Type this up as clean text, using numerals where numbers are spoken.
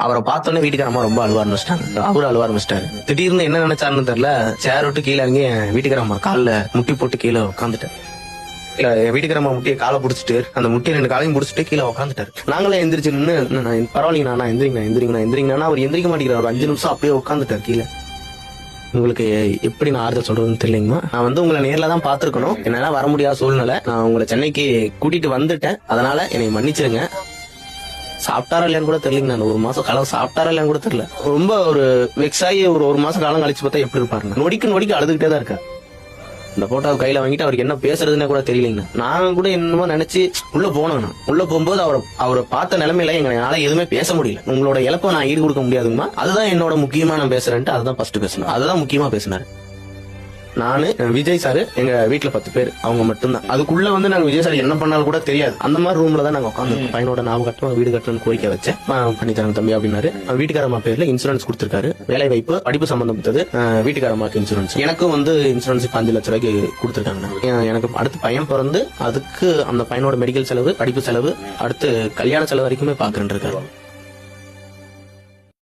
அவரை பார்த்தோன்னே வீட்டுக்காரமா ரொம்ப அழுவ ஆரம்பிச்சிட்டாங்க. அவரு அழுவ ஆரம்பிச்சிட்டாரு. திடீர்னு என்ன நினைச்சாருன்னு தெரியல, சேர் விட்டு கீழே இறங்கி என் வீட்டுக்காரம்மா காலில் முட்டி போட்டு கீழே உட்காந்துட்டேன். இல்ல என் வீட்டுக்காரம்மா முட்டியை காலை பிடிச்சிட்டு அந்த முட்டியை 2 காலையும் பிடிச்சிட்டு கீழே உட்காந்துட்டாரு. நாங்களே எந்திரிச்சு நின்று பரவாயில்லைங்கண்ணா எந்திரிங்கண்ணா அவர் எந்திரிக்க மாட்டேங்கிறார். ஒரு 5 நிமிஷம் அப்படியே உட்காந்துட்டார் கீழே. உங்களுக்கு எப்படி நான் ஆறுதல் சொல்றதுன்னு தெரியலங்கம்மா. நான் உங்களை நேர்ல தான் பாத்துருக்கணும். என்னால வர முடியாத சூழ்நிலை. நான் உங்களை சென்னைக்கு கூட்டிட்டு வந்துட்டேன். அதனால என்னை மன்னிச்சிருங்க. சாப்பிட்டாரா இல்லையான்னு கூட தெரியலங்க. நான் 1 மாசம் காலம் சாப்பிட்டாரா இல்லையான்னு கூட தெரியல. ரொம்ப ஒரு வெக்ஸாகி ஒரு மாசம் காலம் கழிச்சு பார்த்தா எப்படி இருப்பாருங்க. நொடிக்கு அழுதுகிட்டே தான் இருக்கா. இந்த போட்டோ கையில வாங்கிட்டு அவருக்கு என்ன பேசுறதுன்னு கூட தெரியலங்க. நான் கூட என்னமோ நினைச்சு உள்ள போனேன். உள்ள போகும்போது அவரை பார்த்த நிலைமையில எங்களால எதுவுமே பேச முடியல. உங்களோட இழப்பை நான் ஈடு கொடுக்க முடியாதுமா, அதுதான் என்னோட முக்கியமா நான் பேசுறேன்ட்டு அதுதான் ஃபர்ஸ்ட் பேசணும். அதுதான் முக்கியமா பேசினாரு. நானு விஜய் சாரு எங்க வீட்டுல 10 பேர் அவங்க மட்டும்தான். அதுக்குள்ள நாங்க விஜய் சார் என்ன பண்ணாலும் கூட தெரியாது. அந்த மாதிரி ரூம்ல தான் நாங்க உட்காந்து பையனோட ஞாபகம் வீடு கட்டணும்னு கோரிக்கை வச்சேன். பண்ணி தரேன் தம்பி அப்படின்னாரு. வீட்டுக்காரம்மா பேர்ல இன்சூரன்ஸ் கொடுத்திருக்காரு. வேலை வாய்ப்பு படிப்பு சம்பந்தப்பட்டது. வீட்டுக்காரம்மாக்கு இன்சூரன்ஸ், எனக்கும் இன்சூரன்ஸ் 5 லட்சம் ரூபாய்க்கு கொடுத்திருக்காங்க. எனக்கு அடுத்து பையன் பிறந்து அதுக்கு அந்த பையனோட மெடிக்கல் செலவு, படிப்பு செலவு, அடுத்து கல்யாண செலவு வரைக்குமே பாக்குறேன் இருக்காரு.